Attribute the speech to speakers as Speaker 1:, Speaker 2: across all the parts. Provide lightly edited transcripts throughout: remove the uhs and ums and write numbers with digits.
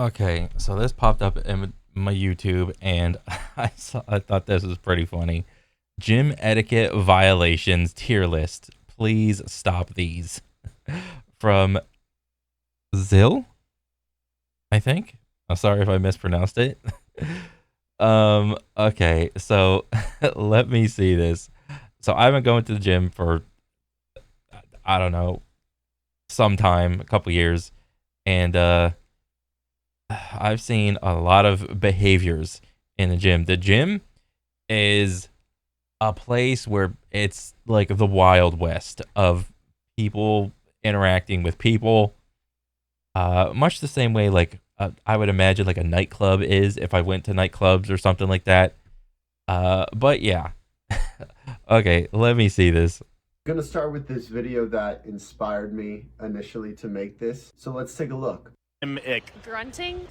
Speaker 1: Okay, so this popped up in my YouTube, and I thought this was pretty funny. Gym etiquette violations tier list. Please stop these. From Zill, I think. I'm sorry if I mispronounced it. Okay, so let me see this. So I've been going to the gym for, I don't know, some time, a couple years, and I've seen a lot of behaviors in the gym. The gym is a place where it's like the Wild West of people interacting with people, much the same way like I would imagine like a nightclub is if I went to nightclubs or something like that. But yeah. Okay, let me see this.
Speaker 2: I'm gonna start with this video that inspired me initially to make this. So let's take a look.
Speaker 3: Grunting?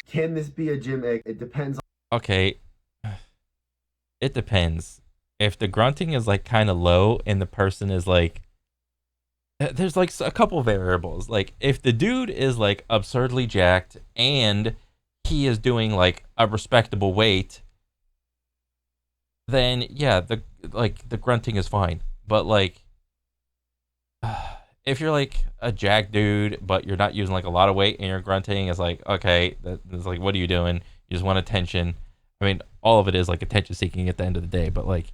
Speaker 2: Can this be a gym ick? It depends.
Speaker 1: Okay, it depends. If the grunting is like kind of low and the person is like, there's like a couple variables. Like if the dude is like absurdly jacked and he is doing like a respectable weight, then yeah, the grunting is fine. But like if you're like a jack dude but you're not using like a lot of weight and you're grunting, it's like, okay, it's like, what are you doing? You just want attention. I mean, all of it is like attention seeking at the end of the day, but like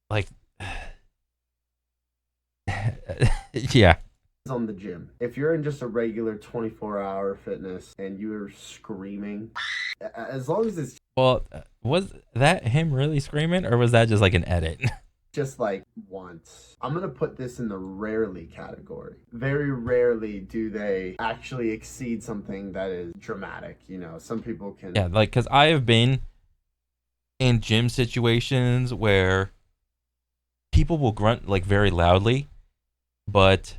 Speaker 1: like yeah.
Speaker 2: On the gym. If you're in just a regular 24-hour fitness and you're screaming, as long as it's
Speaker 1: Well, was that him really screaming, or was that just like an edit?
Speaker 2: just like once, I'm gonna put this in the rarely category. Very rarely do they actually exceed something that is dramatic. You know, some people can.
Speaker 1: Yeah, like, because I have been in gym situations where people will grunt like very loudly, but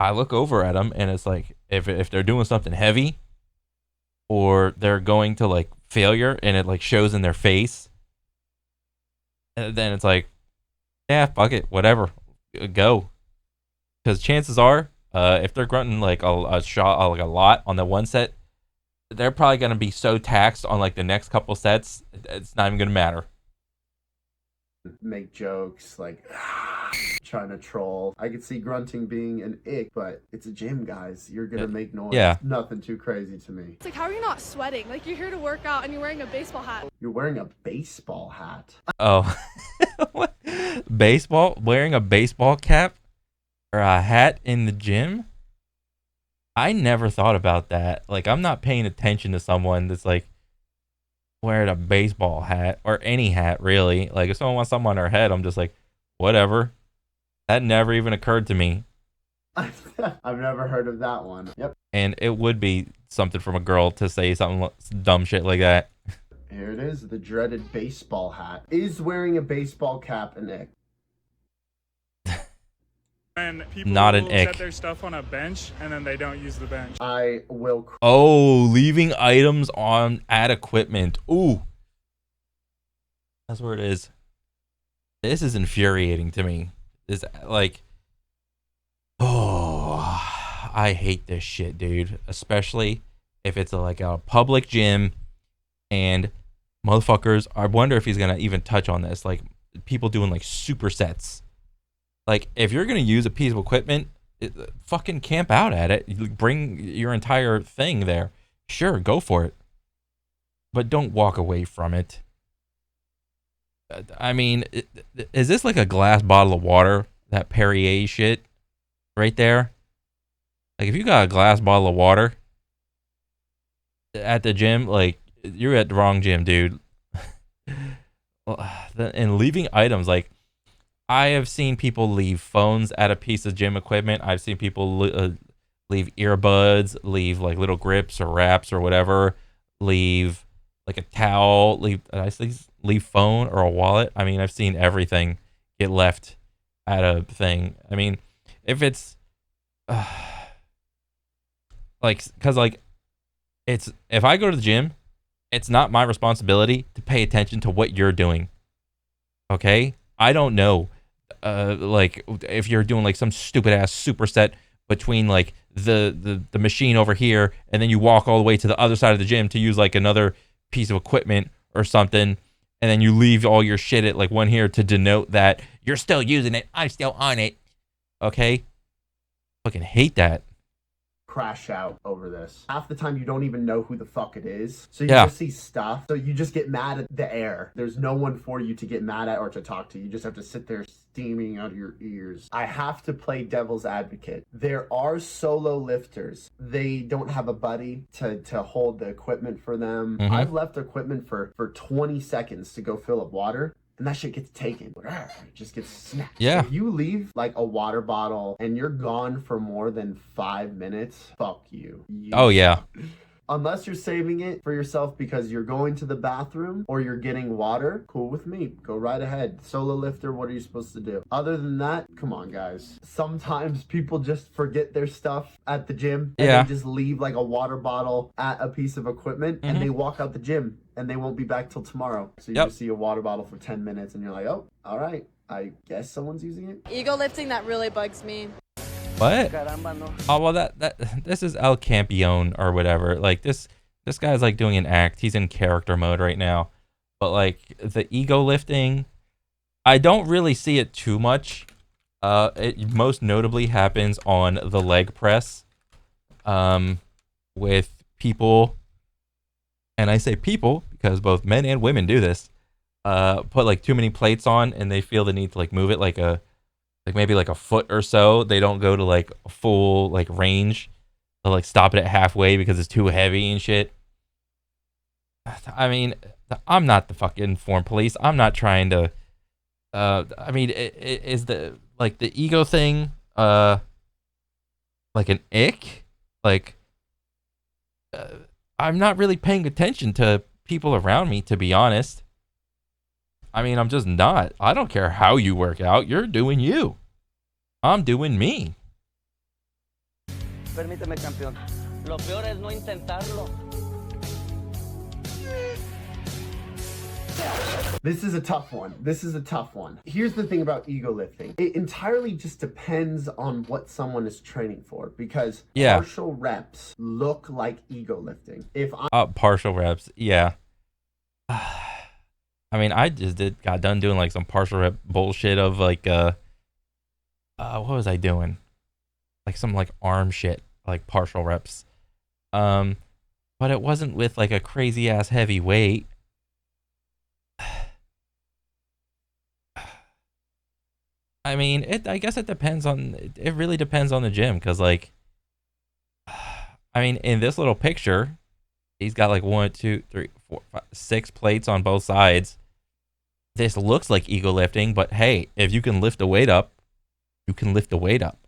Speaker 1: I look over at them and it's like if they're doing something heavy or they're going to like failure and it like shows in their face, then it's like, yeah, fuck it, whatever, go. Because chances are, if they're grunting like a shot like a lot on the one set, they're probably gonna be so taxed on like the next couple sets, it's not even gonna matter.
Speaker 2: Make jokes like trying to troll. I could see grunting being an ick, but it's a gym, guys. You're gonna make noise.
Speaker 1: Yeah.
Speaker 2: Nothing too crazy to me.
Speaker 3: It's like, how are you not sweating? Like, you're here to work out and you're wearing a baseball hat.
Speaker 2: You're wearing a baseball hat.
Speaker 1: Oh, what? Baseball? Wearing a baseball cap or a hat in the gym? I never thought about that. Like, I'm not paying attention to someone that's like wearing a baseball hat or any hat, really. Like, if someone wants something on their head, I'm just like, whatever. That never even occurred to me.
Speaker 2: I've never heard of that one. Yep.
Speaker 1: And it would be something from a girl to say something dumb shit like that.
Speaker 2: Here it is, the dreaded baseball hat. Is wearing a baseball cap an ick?
Speaker 4: When people
Speaker 1: Not an
Speaker 4: will
Speaker 1: ick.
Speaker 4: set their stuff on a bench and then they don't use the bench.
Speaker 2: I will.
Speaker 1: Oh, leaving items on at equipment. Ooh. That's where it is. This is infuriating to me. This like, oh, I hate this shit, dude. Especially if it's like a public gym and motherfuckers. I wonder if he's gonna even touch on this. Like people doing like supersets. Like if you're gonna use a piece of equipment, fucking camp out at it. You bring your entire thing there. Sure, go for it. But don't walk away from it. I mean, is this like a glass bottle of water? That Perrier shit right there? Like, if you got a glass bottle of water at the gym, like, you're at the wrong gym, dude. And leaving items, like, I have seen people leave phones at a piece of gym equipment. I've seen people leave earbuds, leave, like, little grips or wraps or whatever, leave, like, a towel, leave phone or a wallet. I mean, I've seen everything get left at a thing. I mean, if it's like, because like it's, if I go to the gym, it's not my responsibility to pay attention to what you're doing. Okay, I don't know. like if you're doing like some stupid ass superset between like the machine over here, and then you walk all the way to the other side of the gym to use like another piece of equipment or something, and then you leave all your shit at like one here to denote that you're still using it, I'm still on it. Okay? Fucking hate that.
Speaker 2: Crash out over this. Half the time you don't even know who the fuck it is. So you
Speaker 1: Yeah.
Speaker 2: just see stuff. So you just get mad at the air. There's no one for you to get mad at or to talk to. You just have to sit there steaming out of your ears. I have to play devil's advocate. There are solo lifters. They don't have a buddy to hold the equipment for them.
Speaker 1: Mhm.
Speaker 2: I've left equipment for 20 seconds to go fill up water. And that shit gets taken. It just gets snapped.
Speaker 1: Yeah.
Speaker 2: If you leave like a water bottle and you're gone for more than 5 minutes, fuck you.
Speaker 1: Oh yeah.
Speaker 2: Unless you're saving it for yourself because you're going to the bathroom or you're getting water, cool with me. Go right ahead. Solo lifter, what are you supposed to do? Other than that, come on, guys. Sometimes people just forget their stuff at the gym. And
Speaker 1: Yeah.
Speaker 2: they just leave like a water bottle at a piece of equipment and they walk out the gym and they won't be back till tomorrow. So you just see a water bottle for 10 minutes and you're like, oh, all right. I guess someone's using it.
Speaker 3: Ego lifting, that really bugs me.
Speaker 1: What? Oh well, that this is El Campeon or whatever. Like this guy's like doing an act. He's in character mode right now. But like the ego lifting, I don't really see it too much. It most notably happens on the leg press, with people, and I say people because both men and women do this. Put like too many plates on, and they feel the need to like move it like maybe like a foot or so. They don't go to like full like range. They'll like stop it at halfway because it's too heavy and shit. I mean, I'm not the fucking form police. I'm not trying to. I mean, is the like the ego thing like an ick? Like, I'm not really paying attention to people around me, to be honest. I mean, I'm just not. I don't care how you work out. You're doing you. I'm doing me.
Speaker 5: Permíteme, campeón. Lo peor es no intentarlo.
Speaker 2: This is a tough one. Here's the thing about ego lifting. It entirely just depends on what someone is training for because partial reps look like ego lifting. If I'm
Speaker 1: Partial reps, yeah. I mean, I just got done doing like some partial rep bullshit of like what was I doing? Like some like arm shit, like partial reps. But it wasn't with like a crazy ass heavy weight. I mean, I guess it depends on. It really depends on the gym, cause like, I mean, in this little picture, he's got like 1, 2, 3, 4, 5, 6 plates on both sides. This looks like ego lifting, but hey, if you can lift a weight up, you can lift a weight up.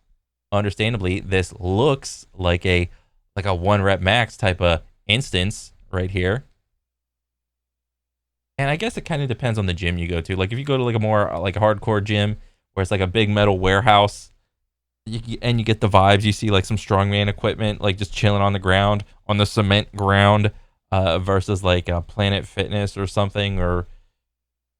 Speaker 1: Understandably, this looks like a 1 rep max type of instance right here. And I guess it kind of depends on the gym you go to. Like if you go to like a more like a hardcore gym where it's like a big metal warehouse, and you get the vibes, you see like some strongman equipment like just chilling on the ground, on the cement ground, versus like a Planet Fitness or something, or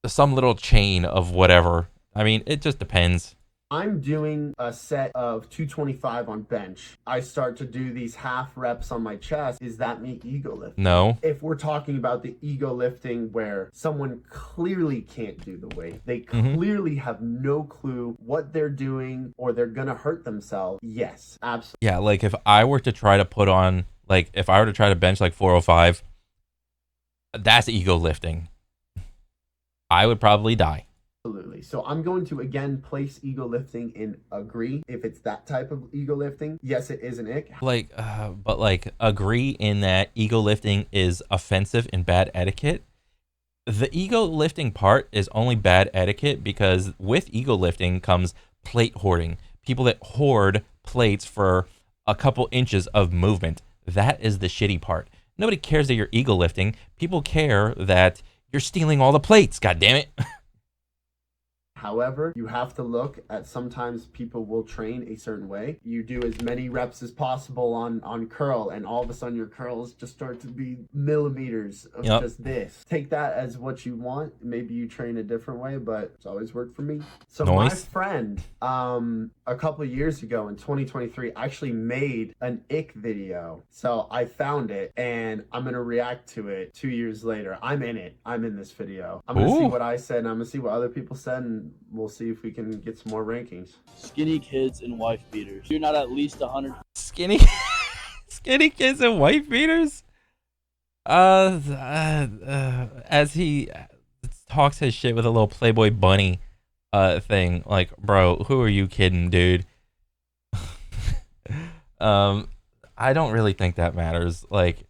Speaker 1: some little chain of whatever. I mean, it just depends.
Speaker 2: I'm doing a set of 225 on bench. I start to do these half reps on my chest. Is that me ego lifting?
Speaker 1: No.
Speaker 2: If we're talking about the ego lifting where someone clearly can't do the weight, they clearly have no clue what they're doing or they're gonna hurt themselves. Yes, absolutely.
Speaker 1: Yeah, like if I were to try to put on, like if I were to try to bench like 405, that's ego lifting. I would probably die.
Speaker 2: Absolutely. So I'm going to again place ego lifting in agree. If it's that type of ego lifting, yes, it is an ick.
Speaker 1: Like, but like agree in that ego lifting is offensive and bad etiquette. The ego lifting part is only bad etiquette because with ego lifting comes plate hoarding. People that hoard plates for a couple inches of movement. That is the shitty part. Nobody cares that you're ego lifting. People care that you're stealing all the plates. God damn it.
Speaker 2: However, you have to look at, sometimes people will train a certain way. You do as many reps as possible on curl, and all of a sudden your curls just start to be millimeters of just this. Take that as what you want. Maybe you train a different way, but it's always worked for me. So my friend, a couple of years ago in 2023, actually made an ick video. So I found it, and I'm gonna react to it 2 years later. I'm in it. I'm in this video. I'm gonna see what I said, and I'm gonna see what other people said, and we'll see if we can get some more rankings.
Speaker 6: Skinny kids and wife beaters. You're not at least 100.
Speaker 1: Skinny kids and wife beaters. As he talks his shit with a little Playboy bunny thing, like, bro, who are you kidding, dude? I don't really think that matters. Like,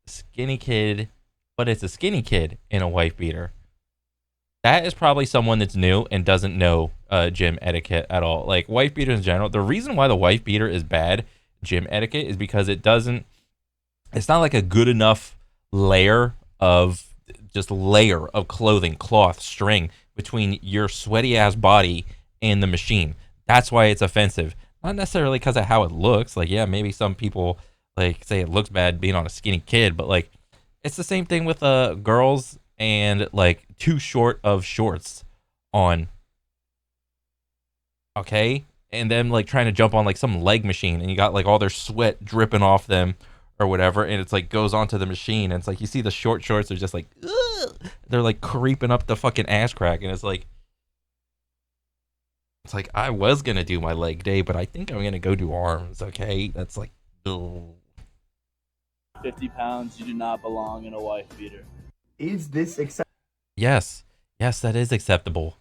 Speaker 1: skinny kid, but it's a skinny kid in a wife beater. That is probably someone that's new and doesn't know gym etiquette at all. Like, wife beaters in general, the reason why the wife beater is bad gym etiquette is because it's not like a good enough layer of clothing, cloth, string between your sweaty ass body and the machine. That's why it's offensive. Not necessarily because of how it looks. Like, yeah, maybe some people like say it looks bad being on a skinny kid, but like, it's the same thing with girls and like too short of shorts on, okay, and then like trying to jump on like some leg machine, and you got like all their sweat dripping off them or whatever, and it's like goes onto the machine, and it's like you see the short shorts are just like, ugh! They're like creeping up the fucking ass crack, and it's like I was gonna do my leg day, but I think I'm gonna go do arms. Okay, that's like, ugh.
Speaker 6: 50 pounds, you do not belong in a wife beater.
Speaker 2: Is this acceptable?
Speaker 1: Yes, that is acceptable.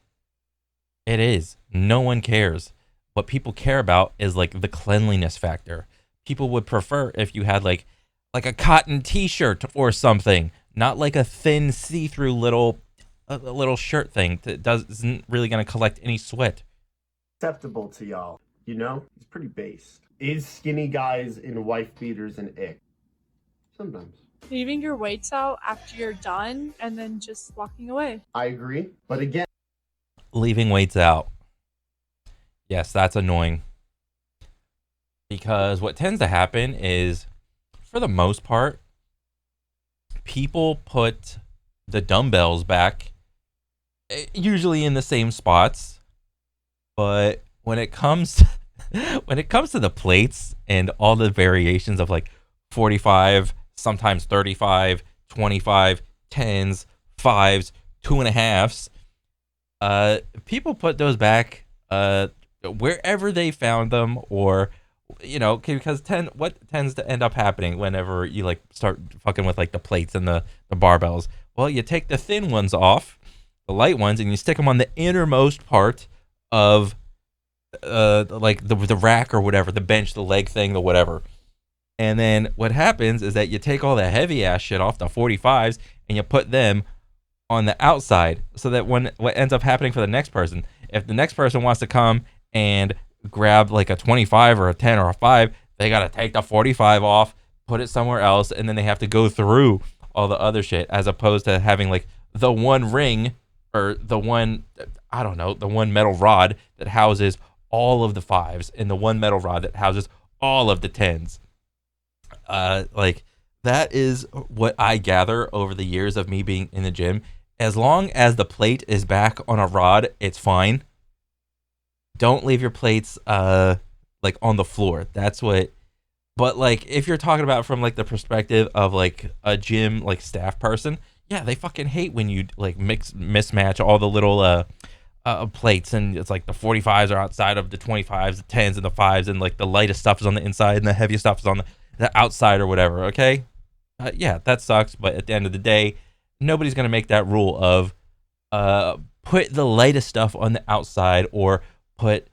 Speaker 1: It is. No one cares. What people care about is like the cleanliness factor. People would prefer if you had like a cotton t-shirt or something, not like a thin see-through little shirt thing that isn't really going to collect any sweat.
Speaker 2: Acceptable to y'all, you know? It's pretty based. Is skinny guys in wife beaters an ick? Sometimes.
Speaker 3: Leaving your weights out after you're done and then just walking away.
Speaker 2: I agree, but again,
Speaker 1: Leaving weights out. Yes, that's annoying. Because what tends to happen is, for the most part, people put the dumbbells back, usually in the same spots. But when it comes to, the plates and all the variations of like 45, sometimes 35, 25, 10s, 5s, 2.5s, people put those back wherever they found them, or, you know, because what tends to end up happening whenever you like start fucking with like the plates and the barbells, well, you take the thin ones off, the light ones, and you stick them on the innermost part of like the rack or whatever, the bench, the leg thing, the whatever. And then what happens is that you take all the heavy ass shit off the 45s and you put them on the outside, so that what ends up happening for the next person, if the next person wants to come and grab like a 25 or a 10 or a 5, they got to take the 45 off, put it somewhere else, and then they have to go through all the other shit, as opposed to having like the one ring or the one, I don't know, the one metal rod that houses all of the 5s and the one metal rod that houses all of the 10s. Like, that is what I gather over the years of me being in the gym. As long as the plate is back on a rod, it's fine. Don't leave your plates like on the floor. That's what. But like, if you're talking about from like the perspective of like a gym like staff person, yeah, they fucking hate when you like mismatch all the little plates, and it's like the 45s are outside of the 25s, the 10s and the 5s, and like the lightest stuff is on the inside and the heaviest stuff is on the outside or whatever. Okay, yeah, that sucks. But at the end of the day, nobody's gonna make that rule of put the lightest stuff on the outside, or put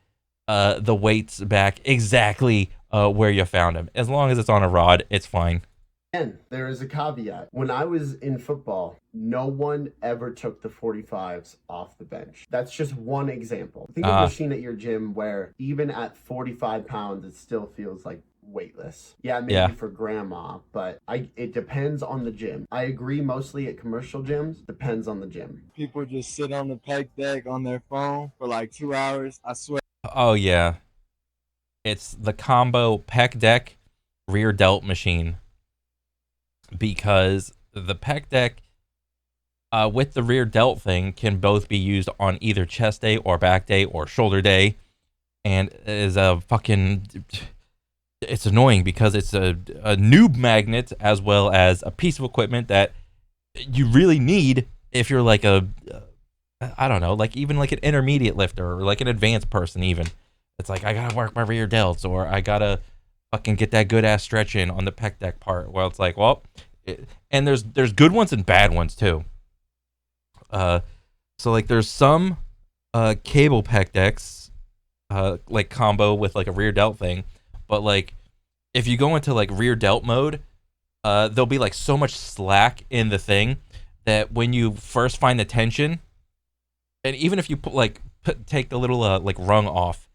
Speaker 1: the weights back exactly where you found them. As long as it's on a rod, it's fine.
Speaker 2: And there is a caveat. When I was in football, no one ever took the 45s off the bench. That's just one example. Think of a machine at your gym where even at 45 pounds, it still feels like weightless. Yeah, maybe
Speaker 1: Yeah.
Speaker 2: for grandma, but it depends on the gym. I agree, mostly at commercial gyms, depends on the gym.
Speaker 7: People just sit on the pec deck on their phone for like 2 hours. I swear.
Speaker 1: Oh yeah. It's the combo pec deck rear delt machine, because the pec deck with the rear delt thing can both be used on either chest day or back day or shoulder day, and is a fucking, it's annoying because it's a noob magnet as well as a piece of equipment that you really need if you're like a, I don't know, like even like an intermediate lifter or like an advanced person even. It's like, I gotta work my rear delts, or I gotta fucking get that good ass stretch in on the pec deck part. Well, it's like, well, and there's good ones and bad ones too. So like there's some cable pec decks like combo with like a rear delt thing, but like if you go into like rear delt mode, there'll be like so much slack in the thing that when you first find the tension, and even if you take the little like rung off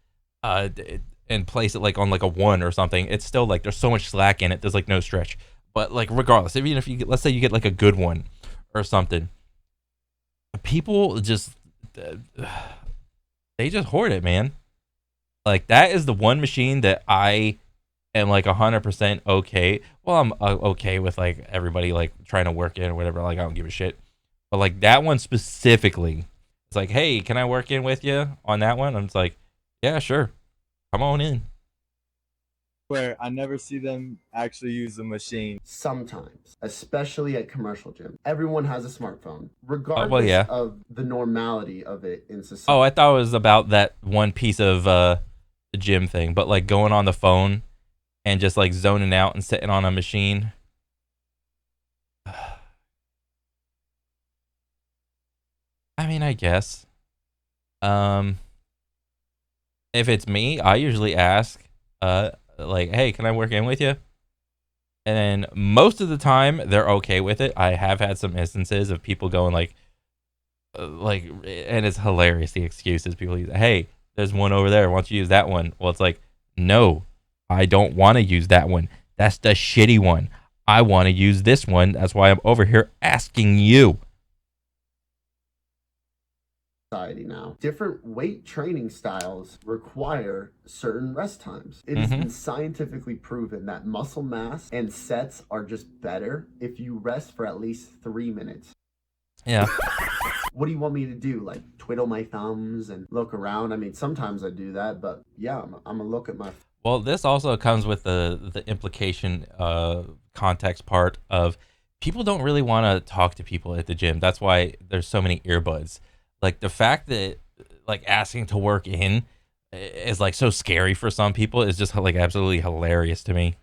Speaker 1: and place it like on like a 1 or something, it's still like there's so much slack in it, there's like no stretch. But like regardless, even if you get, let's say you get like a good one or something, people just they just hoard it, man. Like that is the one machine that I am like 100% okay. Well, I'm okay with like everybody like trying to work in or whatever. Like I don't give a shit. But like that one specifically, it's like, hey, can I work in with you on that one? I'm just like, yeah, sure, come on in.
Speaker 7: Where I never see them actually use the machine.
Speaker 2: Sometimes, especially at commercial gyms, everyone has a smartphone, regardless
Speaker 1: yeah.
Speaker 2: of the normality of it in society.
Speaker 1: Oh, I thought it was about that one piece of the gym thing, but like going on the phone and just like zoning out and sitting on a machine. I mean, I guess. If it's me, I usually ask, like, hey, can I work in with you? And then most of the time, they're okay with it. I have had some instances of people going like, and it's hilarious, the excuses people use. Hey, there's one over there. Why don't you use that one? Well, it's like, no, I don't want to use that one. That's the shitty one. I want to use this one. That's why I'm over here asking you.
Speaker 2: Society now. Different weight training styles require certain rest times. It has been scientifically proven that muscle mass and sets are just better if you rest for at least 3 minutes.
Speaker 1: Yeah.
Speaker 2: What do you want me to do? Like twiddle my thumbs and look around? I mean, sometimes I do that, but yeah, I'm gonna look at my.
Speaker 1: Well, this also comes with the implication context part of people don't really want to talk to people at the gym. That's why there's so many earbuds. Like the fact that like asking to work in is like so scary for some people is just like absolutely hilarious to me.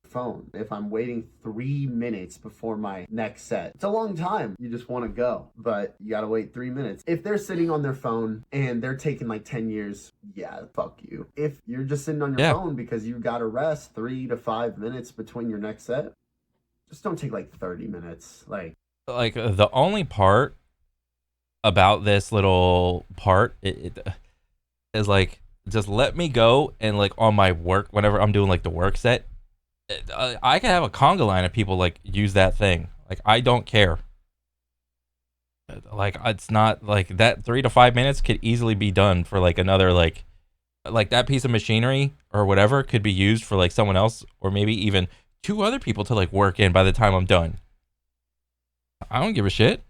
Speaker 2: Phone. If I'm waiting 3 minutes before my next set, it's a long time. You just want to go, but you gotta wait 3 minutes. If they're sitting on their phone and they're taking like 10 years, yeah, fuck you. If you're just sitting on your phone because you gotta rest 3 to 5 minutes between your next set, just don't take like 30 minutes. Like
Speaker 1: the only part about this little part it is like, just let me go, and like on my work, whenever I'm doing like the work set, I can have a conga line of people like use that thing. Like I don't care. Like it's not like that 3 to 5 minutes could easily be done for like another like that piece of machinery or whatever could be used for like someone else, or maybe even 2 other people to like work in by the time I'm done. I don't give a shit.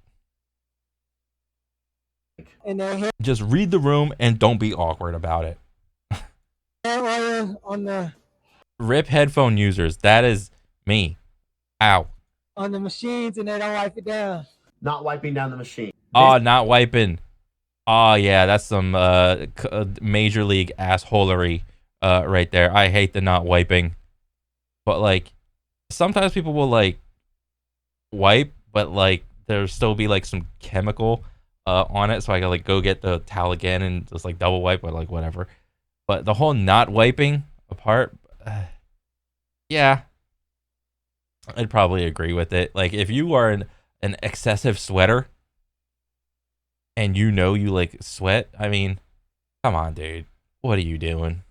Speaker 7: And
Speaker 1: just read the room and don't be awkward about it.
Speaker 7: on the
Speaker 1: Rip headphone users. That is me. Ow.
Speaker 7: on the machines, and they don't wipe it down.
Speaker 2: not wiping down the machine.
Speaker 1: Oh, not wiping. Oh yeah, that's some major league assholery right there. I hate the not wiping. But like sometimes people will like wipe, but like there'll still be like some chemical on it, so I gotta like go get the towel again and just like double wipe, or like whatever. But the whole not wiping apart, yeah, I'd probably agree with it. Like if you are an excessive sweater and you like sweat, I mean, come on, dude, what are you doing?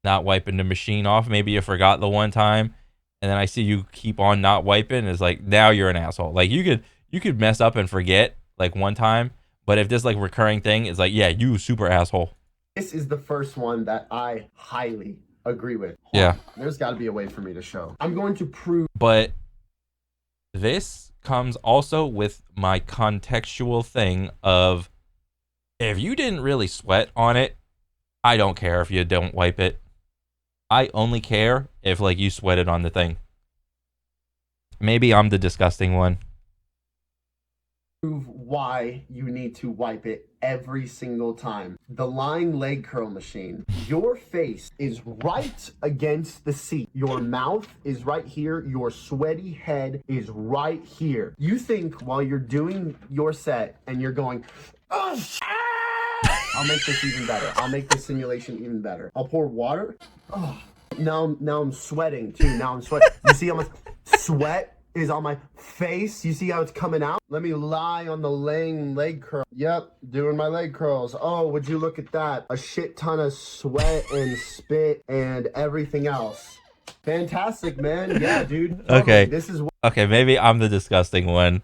Speaker 1: not wiping the machine off. Maybe you forgot the one time, and then I see you keep on not wiping. It's like, now you're an asshole. Like, you could mess up and forget like one time, but if this like recurring thing is like, yeah, you super asshole.
Speaker 2: This is the first one that I highly agree with.
Speaker 1: Yeah.
Speaker 2: There's got to be a way for me to show. I'm going to prove.
Speaker 1: But this comes also with my contextual thing of, if you didn't really sweat on it, I don't care if you don't wipe it. I only care if like you sweated on the thing. Maybe I'm the disgusting one.
Speaker 2: Prove why you need to wipe it every single time. The lying leg curl machine. Your face is right against the seat. Your mouth is right here. Your sweaty head is right here. You think while you're doing your set and you're going, oh, I'll make this even better. I'll make this simulation even better. I'll pour water. Oh, now I'm sweating too. Now I'm sweating. You see how much sweat is on my face? You see how it's coming out? Let me lie on the laying leg curl. Yep, doing my leg curls. Oh, would you look at that? A shit ton of sweat and spit and everything else. Fantastic, man. Yeah, dude. Totally.
Speaker 1: Okay.
Speaker 2: This is
Speaker 1: Okay, maybe I'm the disgusting one.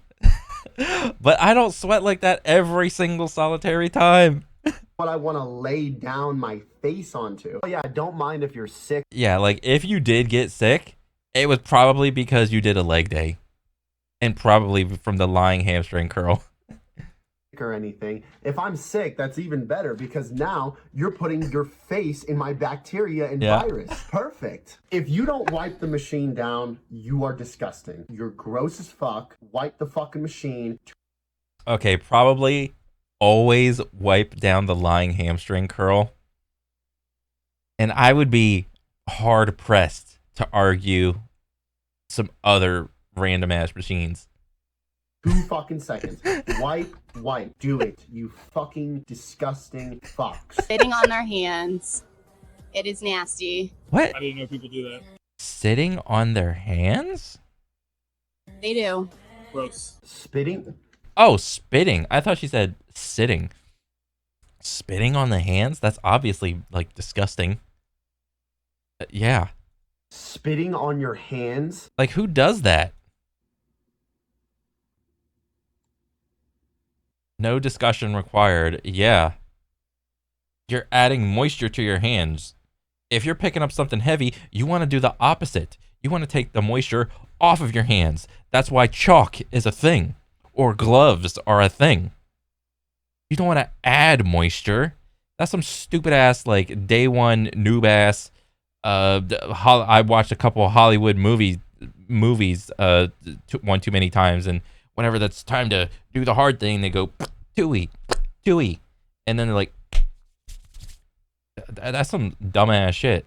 Speaker 1: But I don't sweat like that every single solitary time.
Speaker 2: what I want to lay down my face onto. Oh yeah, don't mind if you're sick.
Speaker 1: Yeah, like if you did get sick, it was probably because you did a leg day. And probably from the lying hamstring curl.
Speaker 2: Or anything. If I'm sick, that's even better because now you're putting your face in my bacteria and virus. Perfect. If you don't wipe the machine down, you are disgusting. You're gross as fuck. Wipe the fucking machine.
Speaker 1: Okay, probably always wipe down the lying hamstring curl. And I would be hard pressed to argue some other random ass machines.
Speaker 2: 2 fucking seconds. Wipe. Do it. You fucking disgusting fucks.
Speaker 8: Sitting on their hands. It is nasty.
Speaker 1: What?
Speaker 4: I didn't know people do that.
Speaker 1: Sitting on their hands?
Speaker 8: They do.
Speaker 4: Gross.
Speaker 2: Spitting.
Speaker 1: Oh, spitting. I thought she said sitting. Spitting on the hands? That's obviously, like, disgusting. Yeah.
Speaker 2: Spitting on your hands?
Speaker 1: Like, who does that? No discussion required. Yeah. You're adding moisture to your hands. If you're picking up something heavy, you want to do the opposite. You want to take the moisture off of your hands. That's why chalk is a thing. Or gloves are a thing. You don't want to add moisture. That's some stupid ass, like, day one noob ass. I watched a couple of Hollywood movies one too many times, and whenever that's time to do the hard thing, they go tooey, and then they're like, that's some dumbass shit.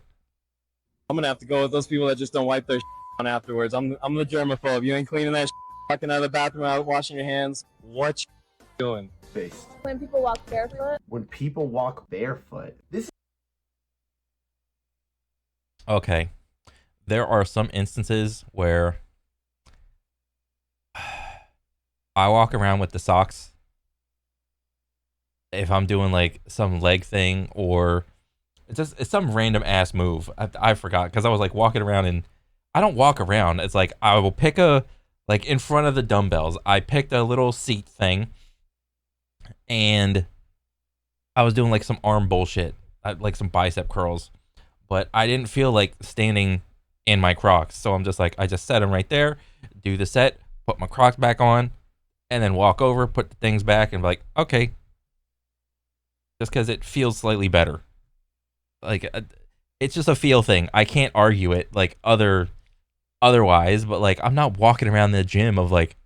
Speaker 7: I'm gonna have to go with those people that just don't wipe their on afterwards. I'm the germaphobe. You ain't cleaning that walking out of the bathroom without washing your hands. What you doing?
Speaker 2: Based.
Speaker 3: When people walk barefoot.
Speaker 2: When people walk barefoot. This.
Speaker 1: Okay, there are some instances where I walk around with the socks if I'm doing like some leg thing, or it's some random ass move. I forgot because I was like walking around, and I don't walk around. It's like I will pick like in front of the dumbbells, I picked a little seat thing, and I was doing like some arm bullshit, like some bicep curls, but I didn't feel like standing in my Crocs. So I'm just like, I just set them right there, do the set, put my Crocs back on, and then walk over, put the things back, and be like, okay. Just because it feels slightly better. Like, it's just a feel thing. I can't argue it like otherwise, but like, I'm not walking around the gym of like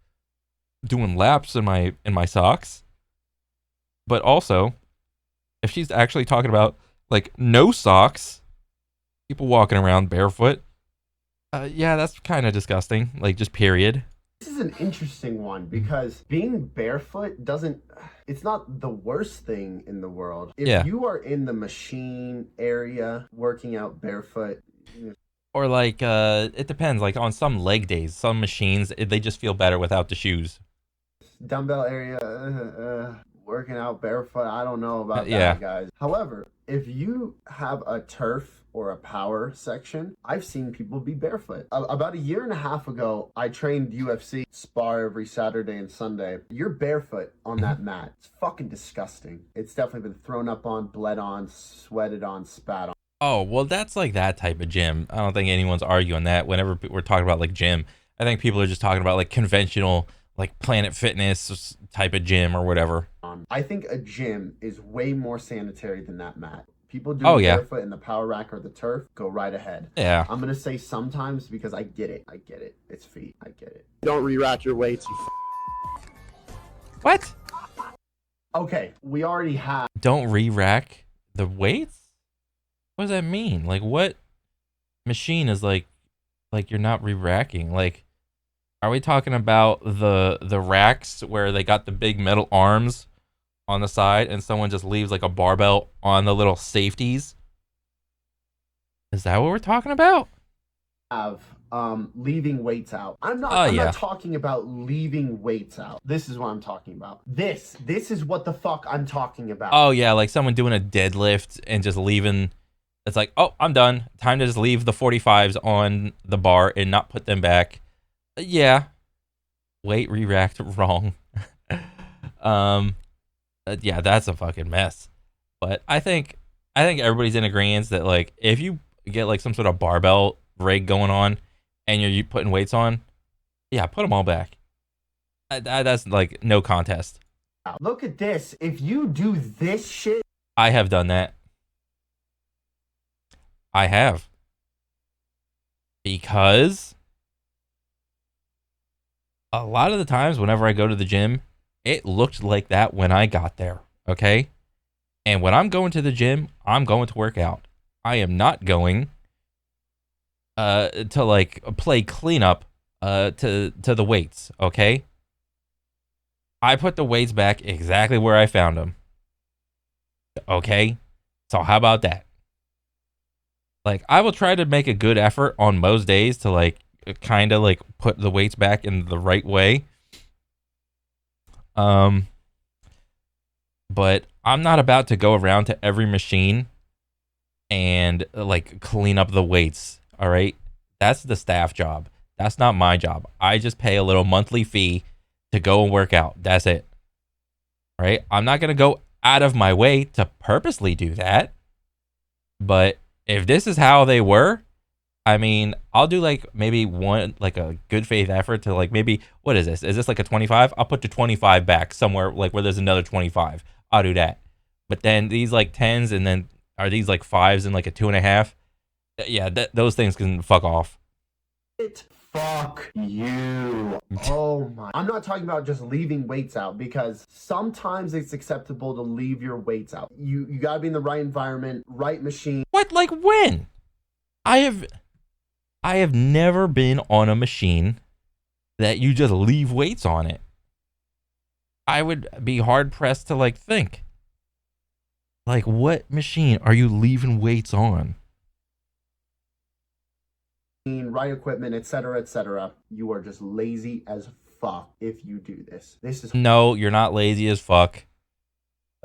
Speaker 1: doing laps in my socks. But also, if she's actually talking about like no socks, people walking around barefoot, yeah, that's kind of disgusting. Like, just period.
Speaker 2: This is an interesting one because being barefoot it's not the worst thing in the world. If you are in the machine area working out barefoot.
Speaker 1: Or like, it depends. Like on some leg days, some machines, they just feel better without the shoes.
Speaker 2: Dumbbell area, working out barefoot. I don't know about that, guys. However, If you have a turf or a power section, I've seen people be barefoot. About a year and a half ago, I trained UFC, spar every Saturday and Sunday. You're barefoot on that mat. It's fucking disgusting. It's definitely been thrown up on, bled on, sweated on, spat on.
Speaker 1: Oh, well, that's like that type of gym. I don't think anyone's arguing that. Whenever we're talking about like gym, I think people are just talking about like conventional, like Planet Fitness type of gym or whatever.
Speaker 2: I think a gym is way more sanitary than that mat. People do barefoot in the power rack or the turf, go right ahead.
Speaker 1: Yeah.
Speaker 2: I'm going to say sometimes because I get it. I get it. It's feet. I get it.
Speaker 7: Don't re-rack your weights, you
Speaker 1: What?
Speaker 2: Okay, we already have.
Speaker 1: Don't re-rack the weights? What does that mean? Like, what machine is like you're not re-racking? Like, are we talking about the racks where they got the big metal arms on the side and someone just leaves like a barbell on the little safeties? Is that what we're talking about?
Speaker 2: Have leaving weights out. I'm not talking about leaving weights out. This is what I'm talking about. This is what the fuck I'm talking about.
Speaker 1: Oh yeah, like someone doing a deadlift and just leaving. It's like, oh, I'm done. Time to just leave the 45s on the bar and not put them back. Yeah. Weight re-racked wrong. Yeah, that's a fucking mess. But I think everybody's in agreement that like if you get like some sort of barbell rig going on and you're putting weights on, yeah, put them all back. That's like no contest.
Speaker 2: Look at this. If you do this shit,
Speaker 1: I have done that. I have. Because a lot of the times whenever I go to the gym, it looked like that when I got there, okay? And when I'm going to the gym, I'm going to work out. I am not going to like play cleanup to the weights, okay? I put the weights back exactly where I found them. Okay? So how about that? Like, I will try to make a good effort on most days to like kind of like put the weights back in the right way. But I'm not about to go around to every machine and like clean up the weights. All right. That's the staff job. That's not my job. I just pay a little monthly fee to go and work out. That's it. Right. I'm not going to go out of my way to purposely do that. But if this is how they were, I mean, I'll do like maybe one, like a good faith effort to like maybe, what is this? Is this like a 25? I'll put the 25 back somewhere like where there's another 25. I'll do that. But then these like 10s and then are these like 5s and like a 2.5? Yeah, those things can fuck off.
Speaker 2: Fuck you. Oh my. I'm not talking about just leaving weights out because sometimes it's acceptable to leave your weights out. You gotta be in the right environment, right machine.
Speaker 1: What? Like when? I have never been on a machine that you just leave weights on it. I would be hard pressed to like think. Like, what machine are you leaving weights on?
Speaker 2: Right equipment, etc., etc. You are just lazy as fuck if you do this. This is
Speaker 1: No, you're not lazy as fuck.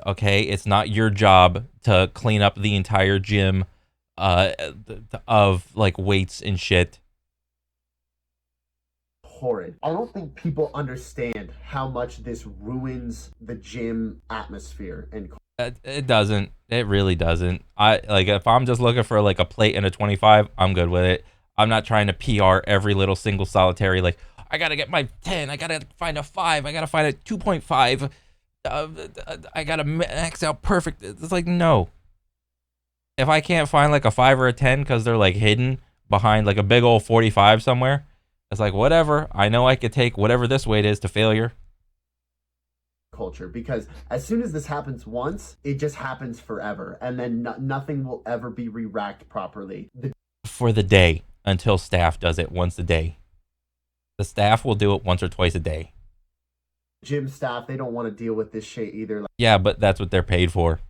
Speaker 1: Okay, it's not your job to clean up the entire gym of like weights and shit.
Speaker 2: horrid. I don't think people understand how much this ruins the gym atmosphere and
Speaker 1: It doesn't. It really doesn't. I like if I'm just looking for like a plate and a 25, I'm good with it. I'm not trying to PR every little single solitary. Like I gotta get my 10. I gotta find a 5. I gotta find a 2.5. I gotta max out perfect. It's like no. If I can't find like a 5 or a 10 because they're like hidden behind like a big old 45 somewhere, it's like whatever. I know I could take whatever this weight is to failure.
Speaker 2: culture, because as soon as this happens once, it just happens forever, and then nothing will ever be re-racked properly.
Speaker 1: For the day until staff does it once a day. The staff will do it once or twice a day.
Speaker 2: Gym staff, they don't want to deal with this shit either.
Speaker 1: Yeah, but that's what they're paid for.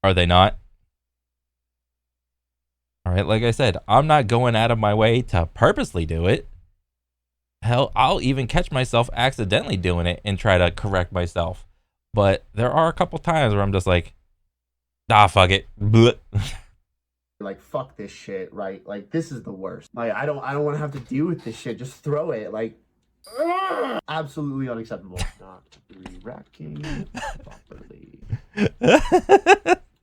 Speaker 1: Are they not? All right, like I said, I'm not going out of my way to purposely do it. Hell, I'll even catch myself accidentally doing it and try to correct myself. But there are a couple times where I'm just like, Ah, fuck it. Blech.
Speaker 2: Like, fuck this shit, right? Like, this is the worst. Like, I don't want to have to deal with this shit. Just throw it. Like, absolutely unacceptable. Not re-racking properly.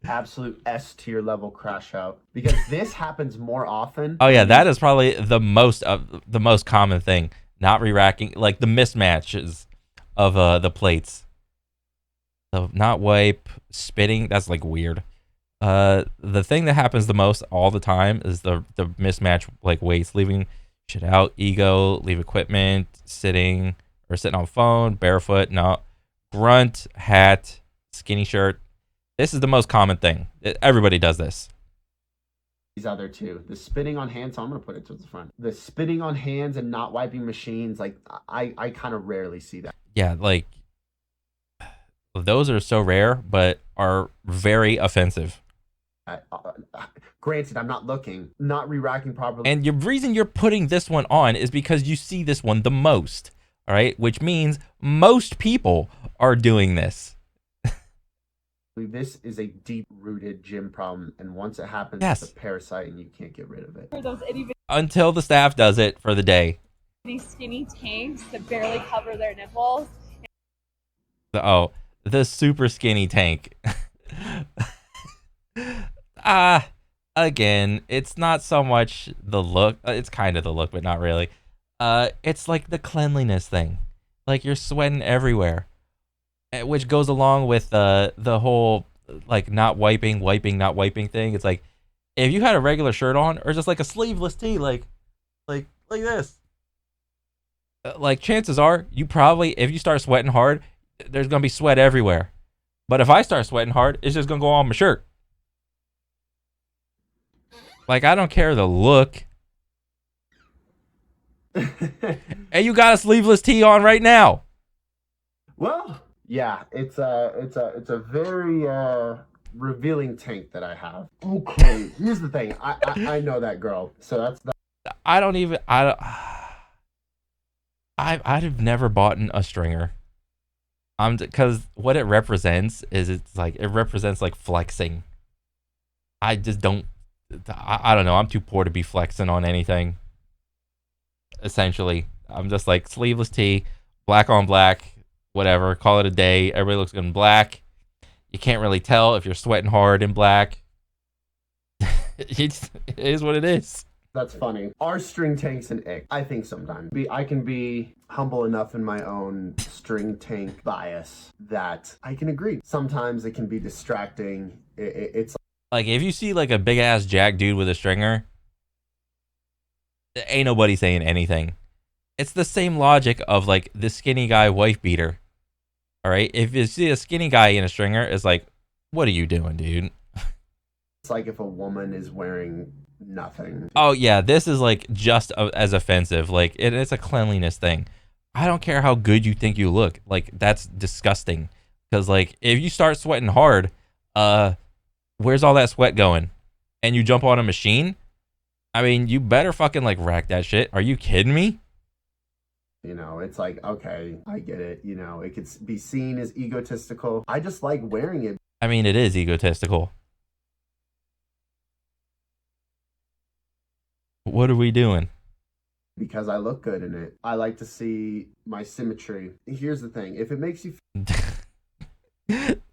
Speaker 2: Absolute S tier level crash out, because this happens more often.
Speaker 1: Oh yeah, that is probably the most common thing. Not re-racking, like the mismatches of the plates. So not wipe, spitting. That's like weird. The thing that happens the most all the time is the mismatch, like weights, leaving shit out, ego, leave equipment, sitting on phone, barefoot, no, grunt, hat, skinny shirt. This is the most common thing. Everybody does this.
Speaker 2: These other two, the spitting on hands, so I'm gonna put it towards the front. The spitting on hands and not wiping machines, like I kind of rarely see that.
Speaker 1: Yeah, like those are so rare, but are very offensive.
Speaker 2: Granted, I'm not looking, not re-racking properly.
Speaker 1: And the reason you're putting this one on is because you see this one the most, all right? Which means most people are doing this.
Speaker 2: This is a deep-rooted gym problem, and once it happens,
Speaker 1: Yes.
Speaker 2: it's a parasite, and you can't get rid of it.
Speaker 3: For those itty
Speaker 1: Until the staff does it for the day.
Speaker 3: bitty skinny tanks that barely cover their nipples.
Speaker 1: Oh, the super skinny tank. Again, it's not so much the look. It's kind of the look, but not really. It's like the cleanliness thing. Like you're sweating everywhere, which goes along with the whole like not wiping thing. It's like if you had a regular shirt on or just like a sleeveless tee, like this. Like chances are you probably, if you start sweating hard, there's gonna be sweat everywhere. But if I start sweating hard, it's just gonna go on my shirt. Like I don't care the look. And you got a sleeveless tee on right now.
Speaker 2: Well, yeah, it's a very revealing tank that I have. Okay, here's the thing. I know that girl, so that's that.
Speaker 1: I've never bought a stringer. Because what it represents is it represents like flexing. I just don't. I don't know. I'm too poor to be flexing on anything. Essentially, I'm just like sleeveless tee, black on black, whatever. Call it a day. Everybody looks good in black. You can't really tell if you're sweating hard in black. It is what it is.
Speaker 2: That's funny. Are string tanks an ick? I think sometimes. I can be humble enough in my own string tank bias that I can agree. Sometimes it can be distracting. It's
Speaker 1: like if you see like a big ass jack dude with a stringer, ain't nobody saying anything. It's the same logic of like the skinny guy wife beater. All right, if you see a skinny guy in a stringer, it's like, what are you doing, dude?
Speaker 2: It's like if a woman is wearing nothing.
Speaker 1: Oh yeah, this is like just as offensive. Like it's a cleanliness thing. I don't care how good you think you look. Like that's disgusting. Because like if you start sweating hard, where's all that sweat going? And you jump on a machine? I mean, you better fucking like rack that shit. Are you kidding me?
Speaker 2: You know, it's like, okay, I get it. You know, it could be seen as egotistical. I just like wearing it.
Speaker 1: I mean, it is egotistical. What are we doing?
Speaker 2: Because I look good in it. I like to see my symmetry. Here's the thing. If it makes you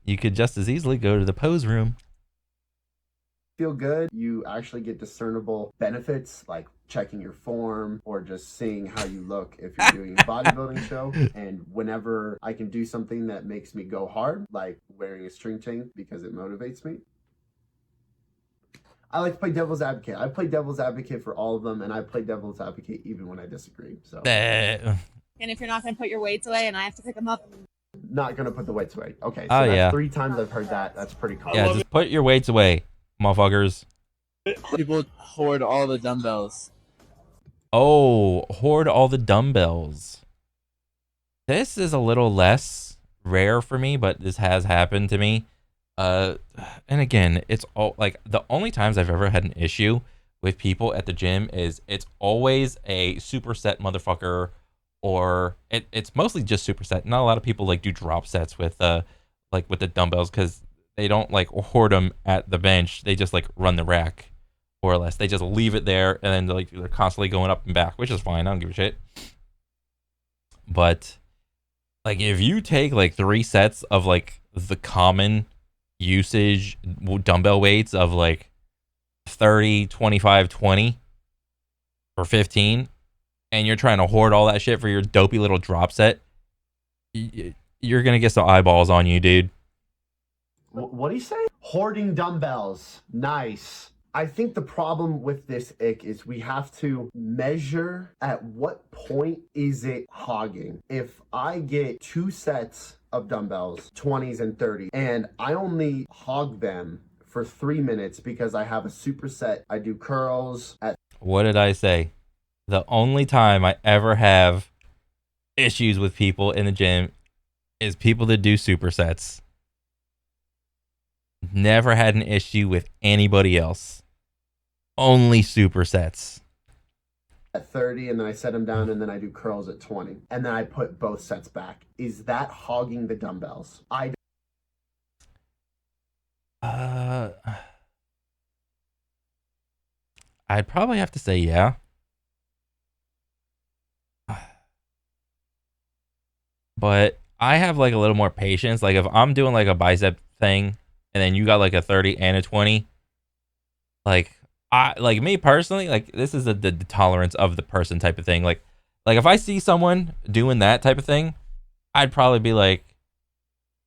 Speaker 1: You could just as easily go to the pose room.
Speaker 2: feel good, you actually get discernible benefits like checking your form or just seeing how you look if you're doing a bodybuilding show. And whenever I can do something that makes me go hard, like wearing a string tank because it motivates me, I like to play devil's advocate. I play devil's advocate for all of them, and I play devil's advocate even when I disagree. So,
Speaker 8: And if you're not going to put your weights away and I have to pick them up.
Speaker 2: not gonna put the weights away. Okay, so
Speaker 1: Oh,
Speaker 2: that's
Speaker 1: yeah.
Speaker 2: 3 times I've heard that. That's pretty common.
Speaker 1: Yeah, just put your weights away, motherfuckers.
Speaker 6: People hoard all the dumbbells.
Speaker 1: Oh, hoard all the dumbbells. This is a little less rare for me, but this has happened to me. And again, it's all like the only times I've ever had an issue with people at the gym is it's always a superset motherfucker, or it's mostly just superset. Not a lot of people like do drop sets with with the dumbbells because they don't like hoard them at the bench. They just like run the rack, more or less. They just leave it there, and then they're constantly going up and back, which is fine. I don't give a shit. But like, if you take like 3 sets of like the common usage dumbbell weights of like 30, 25, 20, or 15, and you're trying to hoard all that shit for your dopey little drop set, you're gonna get some eyeballs on you, dude.
Speaker 2: What do you say? Hoarding dumbbells. Nice. I think the problem with this ick is we have to measure at what point is it hogging. If I get 2 sets of dumbbells, 20s and 30, and I only hog them for 3 minutes because I have a superset, I do curls at...
Speaker 1: What did I say? The only time I ever have issues with people in the gym is people that do supersets. Never had an issue with anybody else. Only supersets.
Speaker 2: At 30, and then I set them down, and then I do curls at 20, and then I put both sets back. Is that hogging the dumbbells?
Speaker 1: I'd probably have to say yeah. But I have like a little more patience. Like if I'm doing like a bicep thing and then you got like a 30 and a 20, like I like me personally, like this is the tolerance of the person type of thing. Like if I see someone doing that type of thing, I'd probably be like,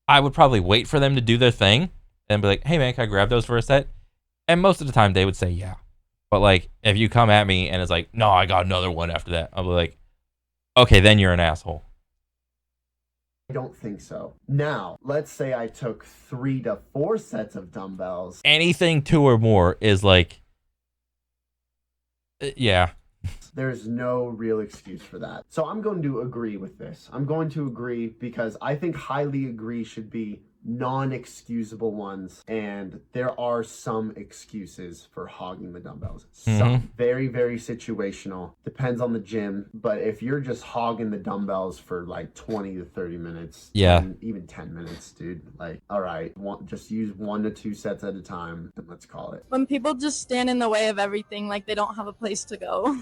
Speaker 1: I would probably wait for them to do their thing and be like, hey man, can I grab those for a set? And most of the time they would say yeah. But like if you come at me and it's like, no, I got another one after that, I'll be like, okay, then you're an asshole.
Speaker 2: I don't think so. Now, let's say I took 3 to 4 sets of dumbbells.
Speaker 1: Anything 2 or more is like, yeah.
Speaker 2: There's no real excuse for that. So I'm going to agree with this. I'm going to agree because I think highly agree should be non-excusable ones, and there are some excuses for hogging the dumbbells. Some very, very situational, depends on the gym, but if you're just hogging the dumbbells for like 20 to 30 minutes,
Speaker 1: yeah,
Speaker 2: even 10 minutes, dude, like, all right, just use 1 to 2 sets at a time and let's call it.
Speaker 9: When people just stand in the way of everything, like they don't have a place to go.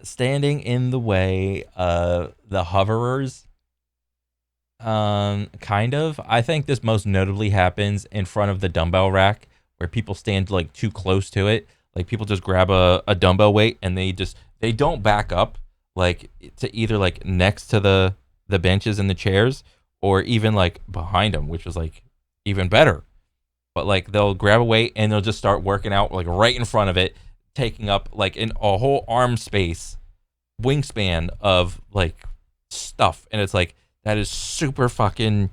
Speaker 1: Standing in the way of the hoverers. Kind of. I think this most notably happens in front of the dumbbell rack where people stand like too close to it. Like people just grab a dumbbell weight and they don't back up like to either like next to the benches and the chairs or even like behind them, which is like even better. But like they'll grab a weight and they'll just start working out like right in front of it, taking up like a whole arm space, wingspan of like stuff. And it's like, that is super fucking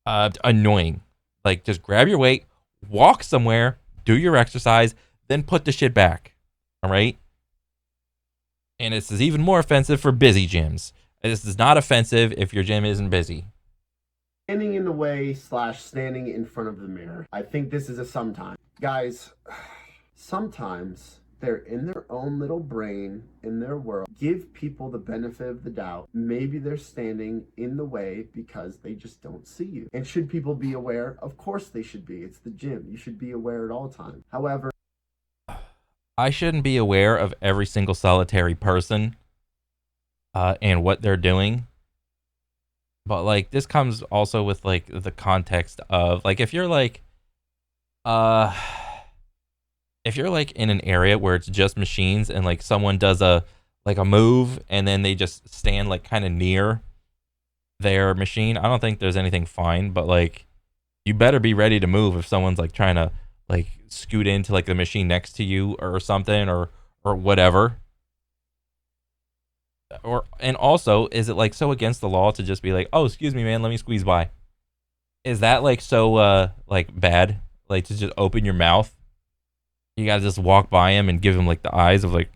Speaker 1: annoying. Like, just grab your weight, walk somewhere, do your exercise, then put the shit back. All right? And this is even more offensive for busy gyms. This is not offensive if your gym isn't busy.
Speaker 2: Standing in the way / standing in front of the mirror. I think this is a sometime. Guys, sometimes they're in their own little brain, in their world. Give people the benefit of the doubt. Maybe they're standing in the way because they just don't see you. And should people be aware? Of course they should be. It's the gym. You should be aware at all times. However,
Speaker 1: I shouldn't be aware of every single solitary person and what they're doing. But like this comes also with like the context of like if you're like in an area where it's just machines and like someone does a move and then they just stand like kind of near their machine, I don't think there's anything fine, but like you better be ready to move if someone's like trying to like scoot into like the machine next to you or something or whatever. And also, is it like so against the law to just be like, oh, excuse me, man, let me squeeze by? Is that like so like bad? Like to just open your mouth? You gotta just walk by him and give him like the eyes of like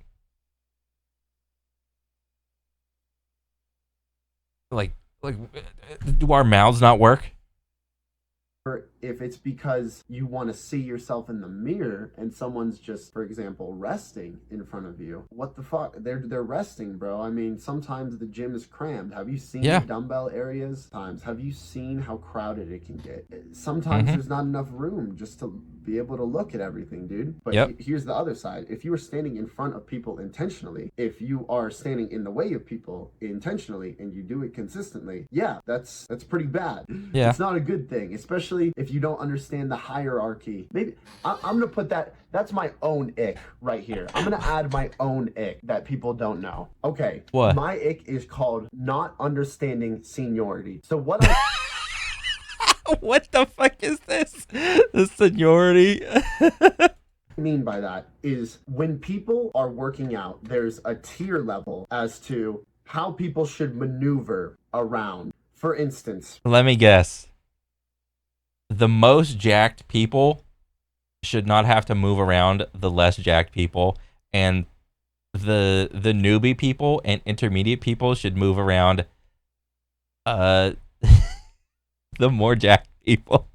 Speaker 1: do our mouths not work?
Speaker 2: If it's because you want to see yourself in the mirror and someone's just, for example, resting in front of you, what the fuck? They're resting, bro. I mean, sometimes the gym is crammed. Have you seen the dumbbell areas? Have you seen how crowded it can get? Sometimes there's not enough room just to be able to look at everything, dude. But here's the other side. If you are standing in front of people intentionally, if you are standing in the way of people intentionally, and you do it consistently, yeah, that's pretty bad.
Speaker 1: Yeah.
Speaker 2: It's not a good thing, especially if you don't understand the hierarchy. Maybe I'm gonna put that's my own ick right here. I'm gonna add my own ick that people don't know. Okay.
Speaker 1: What?
Speaker 2: My ick is called not understanding seniority. So what I
Speaker 1: what the fuck is this? The seniority.
Speaker 2: mean by that is when people are working out, there's a tier level as to how people should maneuver around. For instance,
Speaker 1: Let me guess. The most jacked people should not have to move around the less jacked people, and the newbie people and intermediate people should move around the more jacked people.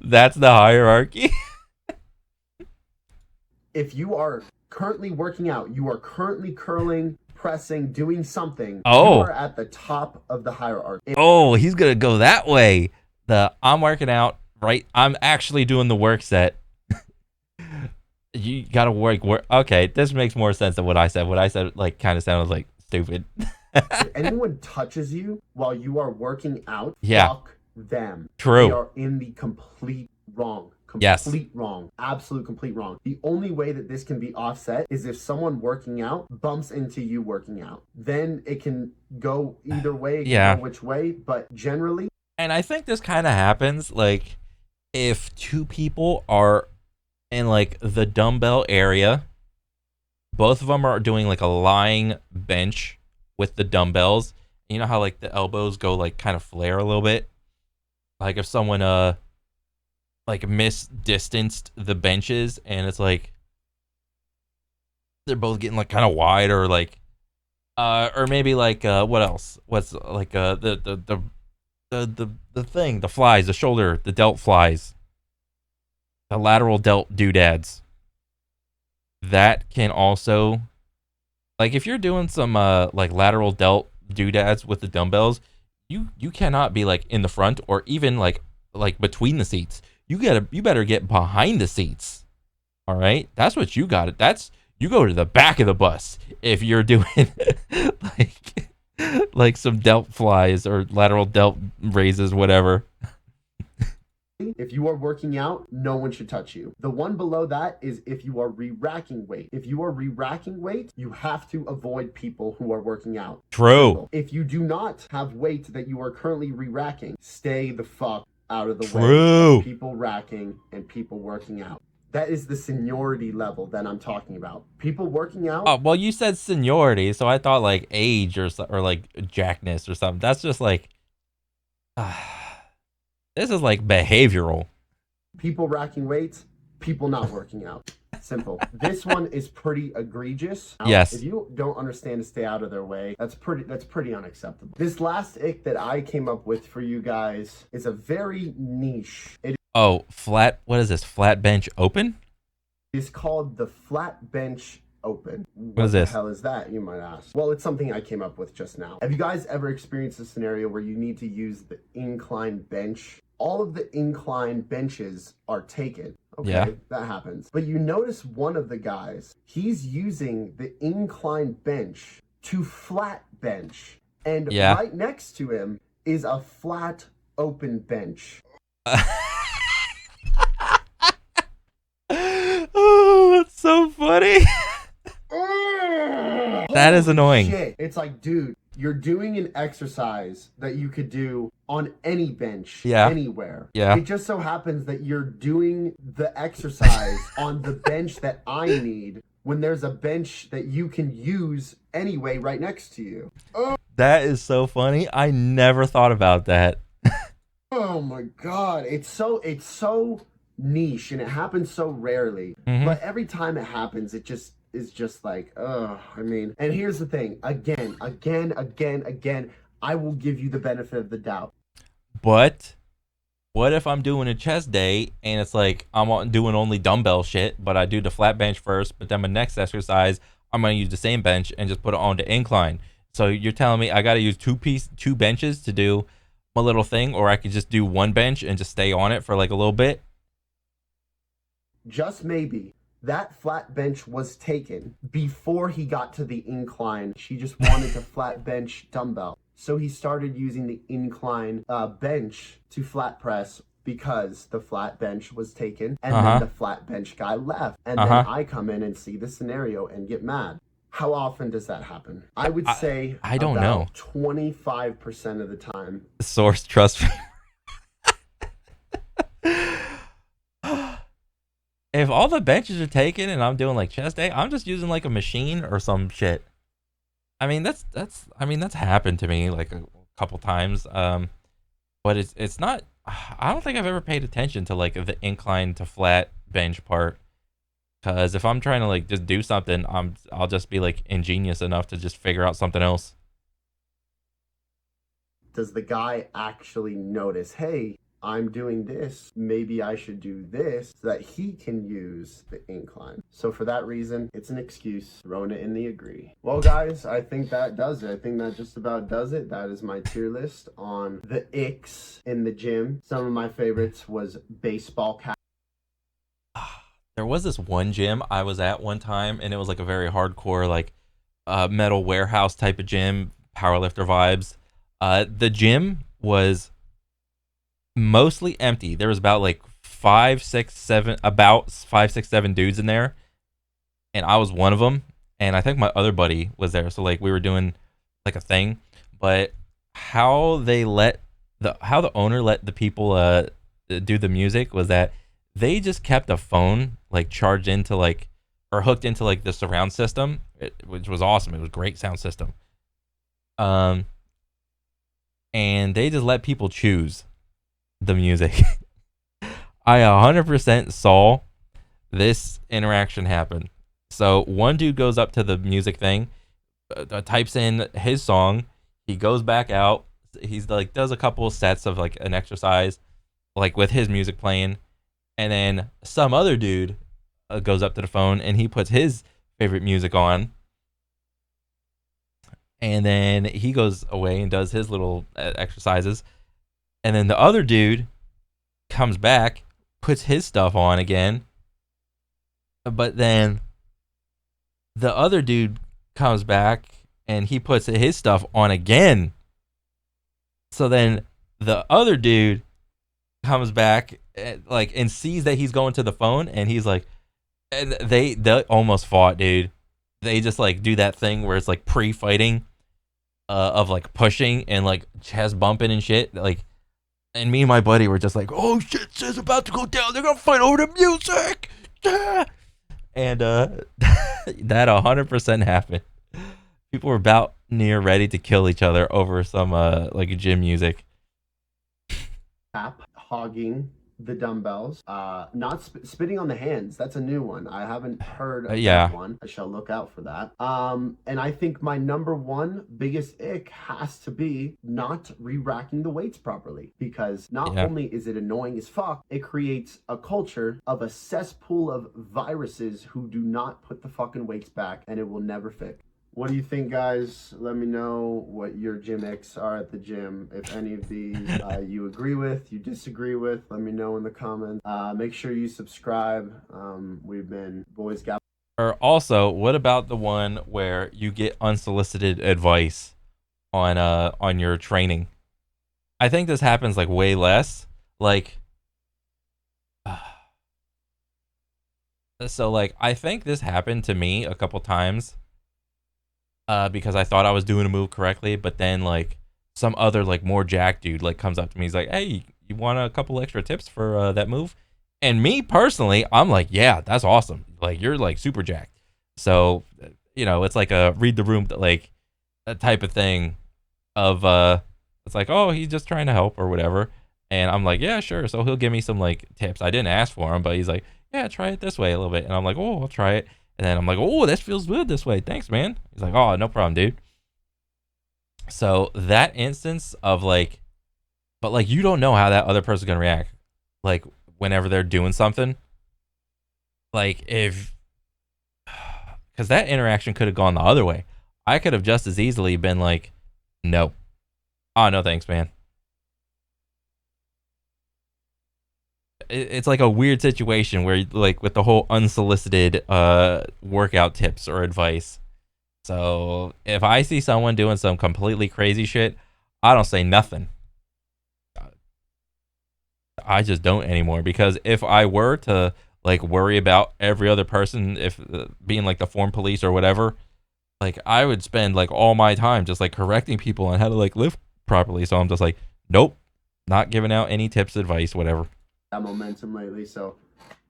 Speaker 1: That's the hierarchy.
Speaker 2: if you are currently working out, you are currently curling, pressing, doing something,
Speaker 1: Oh.
Speaker 2: you are at the top of the hierarchy.
Speaker 1: Oh, he's gonna go that way. I'm working out, right? I'm actually doing the work set. You gotta work. Okay, this makes more sense than what I said. What I said, like, kind of sounded like stupid.
Speaker 2: If anyone touches you while you are working out,
Speaker 1: Yeah.
Speaker 2: fuck them.
Speaker 1: True.
Speaker 2: They are in the complete wrong.
Speaker 1: Yes.
Speaker 2: Complete wrong. Absolute complete wrong. The only way that this can be offset is if someone working out bumps into you working out. Then it can go either way. It can
Speaker 1: Yeah.
Speaker 2: go which way. But generally,
Speaker 1: And I think this kind of happens, like, if two people are in, like, the dumbbell area, both of them are doing, like, a lying bench with the dumbbells. You know how, like, the elbows go, like, kind of flare a little bit? Like, if someone, like, misdistanced the benches, and it's, like, they're both getting, like, kind of wide, or, like, or maybe, like, what else? What's, like, the thing, the flies, the shoulder, the delt flies, the lateral delt doodads. That can also, like, if you're doing some like lateral delt doodads with the dumbbells, you cannot be like in the front or even like between the seats. You better get behind the seats. All right, that's what you got. You go to the back of the bus if you're doing like some delt flies or lateral delt raises, whatever.
Speaker 2: if you are working out, no one should touch you. The one below that is if you are re-racking weight. If you are re-racking weight, you have to avoid people who are working out.
Speaker 1: True.
Speaker 2: Simple. If you do not have weight that you are currently re-racking, stay the fuck out of the way
Speaker 1: True.
Speaker 2: of people racking and people working out. That is the seniority level that I'm talking about. People working out.
Speaker 1: Oh, well, you said seniority, so I thought like age or like jackness or something. That's just like, this is like behavioral.
Speaker 2: People racking weights, people not working out. Simple. This one is pretty egregious.
Speaker 1: Yes.
Speaker 2: If you don't understand to stay out of their way, that's pretty unacceptable. This last ick that I came up with for you guys is a very niche. It
Speaker 1: Oh, what is this? Flat bench open?
Speaker 2: is called the flat bench open.
Speaker 1: What is this?
Speaker 2: What the hell is that, you might ask? Well, it's something I came up with just now. Have you guys ever experienced a scenario where you need to use the incline bench? All of the incline benches are taken. Okay,
Speaker 1: Yeah.
Speaker 2: that happens. But you notice one of the guys, he's using the incline bench to flat bench. And
Speaker 1: Yeah.
Speaker 2: right next to him is a flat open bench.
Speaker 1: Oh, that's so funny. That is
Speaker 2: Holy
Speaker 1: annoying.
Speaker 2: shit. It's like, dude, you're doing an exercise that you could do on any bench,
Speaker 1: Yeah.
Speaker 2: anywhere.
Speaker 1: Yeah.
Speaker 2: It just so happens that you're doing the exercise on the bench that I need when there's a bench that you can use anyway right next to you.
Speaker 1: That is so funny. I never thought about that.
Speaker 2: Oh my god, it's so niche and it happens so rarely.
Speaker 1: Mhm.
Speaker 2: But every time it happens, it just is just like, I mean, and here's the thing, again, I will give you the benefit of the doubt.
Speaker 1: But what if I'm doing a chest day and it's like I'm doing only dumbbell shit, but I do the flat bench first, but then my next exercise I'm gonna use the same bench and just put it on the incline. So you're telling me I gotta use two benches to do my little thing, or I could just do one bench and just stay on it for like a little bit?
Speaker 2: Just maybe that flat bench was taken before he got to the incline. She just wanted to flat bench dumbbell. So he started using the incline bench to flat press because the flat bench was taken, and then the flat bench guy left. And then I come in and see the scenario and get mad. How often does that happen? I would say
Speaker 1: I don't know.
Speaker 2: 25% of the time.
Speaker 1: Source, trust me. If all the benches are taken and I'm doing like chest day, I'm just using like a machine or some shit. I mean that's happened to me like a couple times. But it's not. I don't think I've ever paid attention to like the incline to flat bench part. Cause if I'm trying to like just do something, I'll just be like ingenious enough to just figure out something else.
Speaker 2: Does the guy actually notice, hey, I'm doing this, maybe I should do this so that he can use the incline? So for that reason, it's an excuse. Throwing it in the agree. Well, guys, I think that does it. I think that just about does it. That is my tier list on the icks in the gym. Some of my favorites was baseball cap.
Speaker 1: There was this one gym I was at one time, and it was like a very hardcore, like metal warehouse type of gym, powerlifter vibes. The gym was mostly empty. There was about like 5, 6, 7 dudes in there, and I was one of them. And I think my other buddy was there, so like we were doing like a thing. But how the owner let the people do the music was that they just kept a phone like charged into like, or hooked into like the surround system, which was awesome. It was a great sound system. And they just let people choose the music. I 100% saw this interaction happen. So one dude goes up to the music thing, types in his song. He goes back out. He's like does a couple of sets of like an exercise, like with his music playing. And then some other dude goes up to the phone and he puts his favorite music on. And then he goes away and does his little exercises. And then the other dude comes back, puts his stuff on again. But then the other dude comes back and he puts his stuff on again. So then the other dude comes back and sees that he's going to the phone, and he's like, and they almost fought, dude. They just like do that thing where it's like pre-fighting of like pushing and like chest bumping and shit, like. And me and my buddy were just like, oh shit, shit's about to go down, they're gonna fight over the music. And that 100% happened. People were about near ready to kill each other over some like gym music.
Speaker 2: Hogging the dumbbells, not spitting on the hands. That's a new one. I haven't heard of
Speaker 1: yeah.
Speaker 2: that one. I shall look out for that. And I think my number one biggest ick has to be not re-racking the weights properly, because not only is it annoying as fuck, it creates a culture of a cesspool of viruses who do not put the fucking weights back, and it will never fix. What do you think, guys? Let me know what your gym icks are at the gym. If any of these you agree with, you disagree with, let me know in the comments. Make sure you subscribe. We've been Boys Got.
Speaker 1: Or also, what about the one where you get unsolicited advice on your training? I think this happens like way less. Like, so like I think this happened to me a couple times. Because I thought I was doing a move correctly, but then like some other like more jacked dude like comes up to me. He's like, "Hey, you want a couple extra tips for that move?" And me personally, I'm like, "Yeah, that's awesome. Like you're like super jacked." So it's like a read the room like a type of thing. Of it's like, oh, he's just trying to help or whatever. And I'm like, yeah, sure. So he'll give me some like tips. I didn't ask for them, but he's like, yeah, try it this way a little bit. And I'm like, oh, I'll try it. And then I'm like, oh, this feels good this way. Thanks, man. He's like, oh, no problem, dude. So that instance of like but like you don't know how that other person's gonna react. Like whenever they're doing something, like if, because that interaction could have gone the other way. I could have just as easily been like, no, oh no thanks, man. It's like a weird situation where like with the whole unsolicited workout tips or advice. So if I see someone doing some completely crazy shit, I don't say nothing. I just don't anymore, because if I were to like worry about every other person, if being like the form police or whatever, like I would spend like all my time just like correcting people on how to like live properly. So I'm just like, nope, not giving out any tips, advice, whatever.
Speaker 2: That momentum lately. So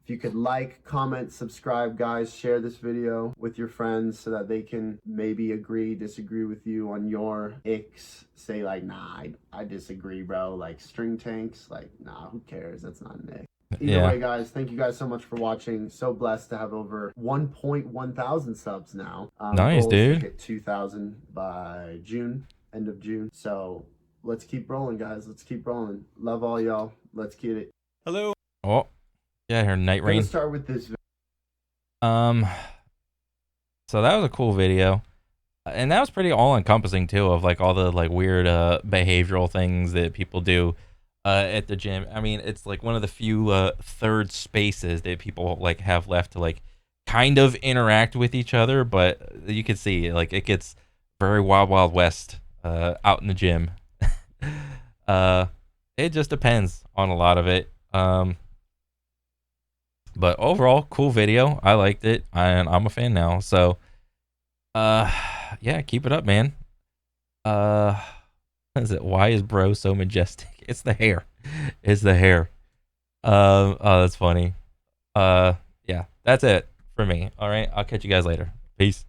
Speaker 2: if you could like, comment, subscribe, guys, share this video with your friends so that they can maybe agree, disagree with you on your icks. Say like, nah, I disagree, bro. Like string tanks, like, nah, who cares? That's not an ick. Either way, guys, thank you guys so much for watching. So blessed to have over 1.1 thousand subs now.
Speaker 1: Nice,
Speaker 2: goal is
Speaker 1: dude.
Speaker 2: to hit 2,000 by June, end of June. So let's keep rolling, guys. Let's keep rolling. Love all y'all. Let's get it.
Speaker 4: Hello.
Speaker 1: Oh, yeah, her night
Speaker 2: We're gonna
Speaker 1: rain.
Speaker 2: start with this.
Speaker 1: So that was a cool video, and that was pretty all-encompassing too, of like all the like weird behavioral things that people do at the gym. I mean, it's like one of the few third spaces that people like have left to like kind of interact with each other, but you can see like it gets very wild west out in the gym. It just depends on a lot of it. But overall, cool video. I liked it, and I'm a fan now. So, yeah, keep it up, man. What is it? Why is bro so majestic? It's the hair. It's the hair. Oh, that's funny. Yeah, that's it for me. All right, I'll catch you guys later. Peace.